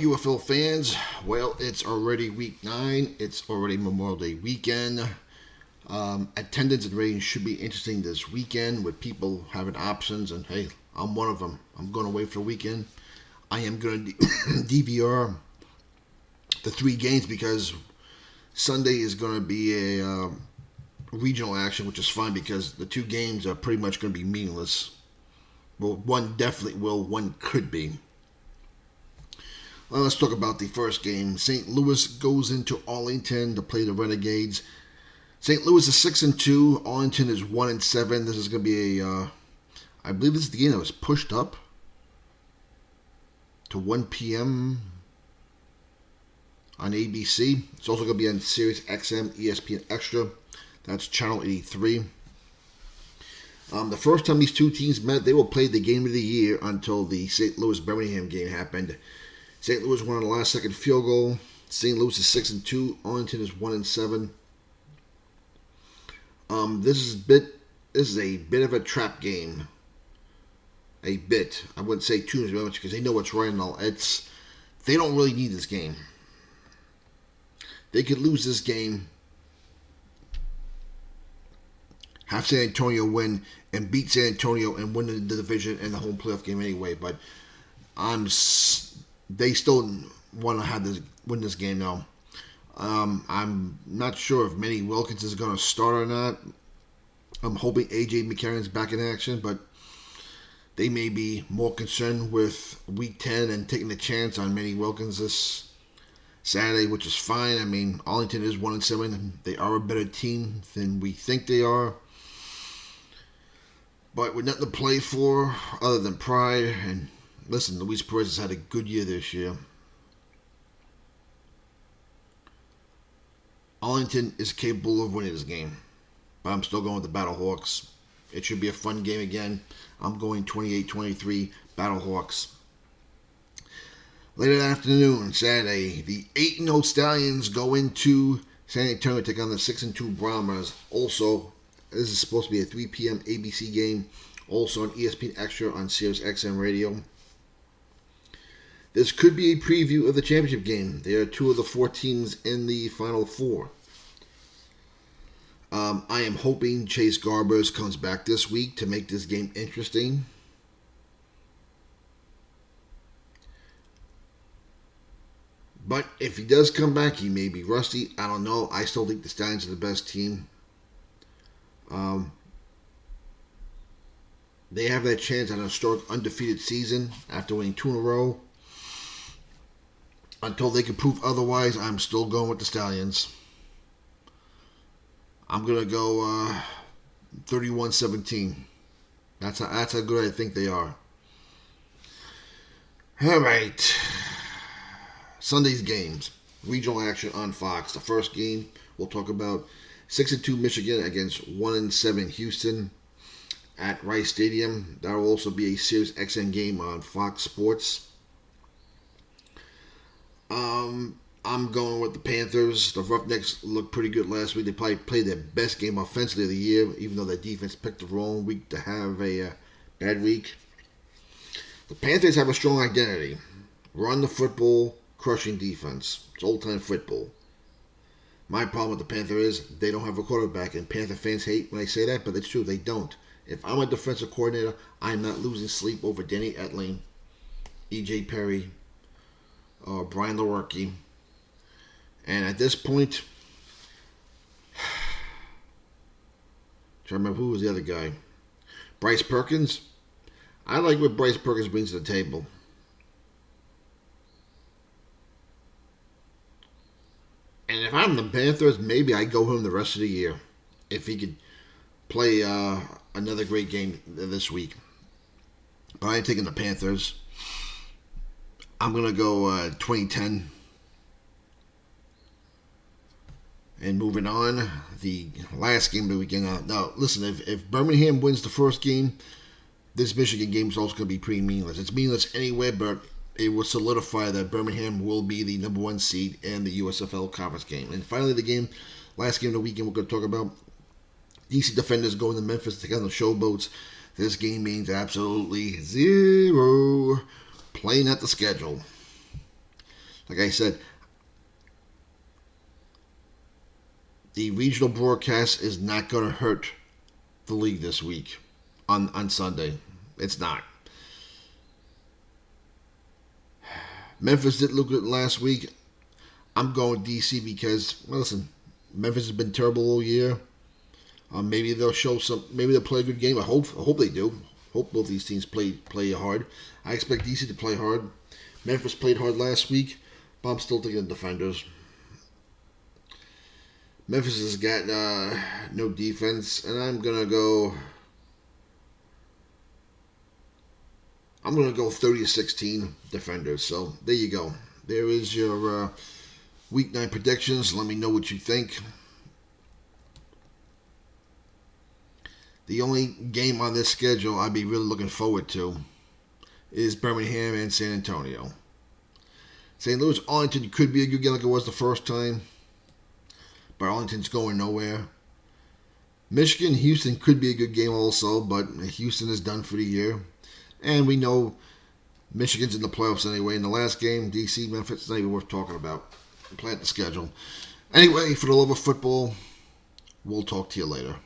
UFL fans, well, it's already week 9. It's already Memorial Day weekend. Attendance and ratings should be interesting this weekend with people having options, and hey, I'm one of them. I'm going away for the weekend. I am going to DVR the 3 games because Sunday is going to be a regional action, which is fine because the 2 games are pretty much going to be meaningless. Well, one definitely will, one could be. Well, let's talk about the first game. St. Louis goes into Arlington to play the Renegades. St. Louis is 6-2. Arlington is 1-7. This is going to be I believe this is the game that was pushed up to 1 p.m. on ABC. It's also going to be on Sirius XM, ESPN Extra. That's channel 83. The first time these 2 teams met, they will play the game of the year until the St. Louis-Birmingham game happened. St. Louis won on the last-second field goal. St. Louis is 6-2. Arlington is 1-7. This is a bit of a trap game. A bit. I wouldn't say too much because they know what's right and all. They don't really need this game. They could lose this game, have San Antonio win, and beat San Antonio and win the division and the home playoff game anyway. But they still want to win this game now. I'm not sure if Manny Wilkins is going to start or not. I'm hoping A.J. McCarron's back in action, but they may be more concerned with Week 10 and taking a chance on Manny Wilkins this Saturday, which is fine. I mean, Arlington is 1-7. They are a better team than we think they are. But with nothing to play for other than pride. And listen, Luis Perez has had a good year this year. Arlington is capable of winning this game. But I'm still going with the Battlehawks. It should be a fun game again. I'm going 28-23 Battlehawks. Later that afternoon, Saturday, the 8-0 Stallions go into San Antonio to take on the 6-2 Brahmas. Also, this is supposed to be a 3 p.m. ABC game. Also on ESPN Extra on Sirius XM Radio. This could be a preview of the championship game. There are 2 of the 4 teams in the Final 4. I am hoping Chase Garbers comes back this week to make this game interesting. But if he does come back, he may be rusty. I don't know. I still think the Stallions are the best team. They have that chance at a historic undefeated season after winning 2 in a row. Until they can prove otherwise, I'm still going with the Stallions. I'm going to go 31-17. That's how good I think they are. All right. Sunday's games. Regional action on Fox. The first game we'll talk about 6-2 Michigan against 1-7 Houston at Rice Stadium. That will also be a Sirius XM game on Fox Sports. I'm going with the Panthers. The Roughnecks looked pretty good last week. They probably played their best game offensively of the year, even though their defense picked the wrong week to have a bad week. The Panthers have a strong identity. Run the football, crushing defense. It's old-time football. My problem with the Panthers is they don't have a quarterback, and Panther fans hate when I say that, but it's true. They don't. If I'm a defensive coordinator, I'm not losing sleep over Danny Etling, E.J. Perry, Brian Lewerke. And at this point, trying to remember who was the other guy. Bryce Perkins. I like what Bryce Perkins brings to the table. And if I'm the Panthers, maybe I go him the rest of the year. If he could play another great game this week. But I ain't taking the Panthers. I'm going to go 2010. And moving on, the last game of the weekend. Now, listen, if Birmingham wins the first game, this Michigan game is also going to be pretty meaningless. It's meaningless anyway, but it will solidify that Birmingham will be the number 1 seed in the USFL conference game. And finally, the game, last game of the weekend we're going to talk about. DC Defenders going to Memphis to take on the Showboats. This game means absolutely zero playing at the schedule. Like I said, the regional broadcast is not going to hurt the league this week on Sunday. It's not. Memphis didn't look good last week. I'm going DC because, well, listen, Memphis has been terrible all year. Maybe they'll show some. Maybe they'll play a good game. I hope they do. Hope both these teams play hard. I expect DC to play hard. Memphis played hard last week, but I'm still taking the Defenders. Memphis has got no defense, and I'm gonna go 30-16 Defenders. So there you go. There is your Week 9 predictions. Let me know what you think. The only game on this schedule I'd be really looking forward to is Birmingham and San Antonio. St. Louis Arlington could be a good game like it was the first time, but Arlington's going nowhere. Michigan Houston could be a good game also, but Houston is done for the year. And we know Michigan's in the playoffs anyway. In the last game, DC, Memphis, it's not even worth talking about. Play at the schedule. Anyway, for the love of football, we'll talk to you later.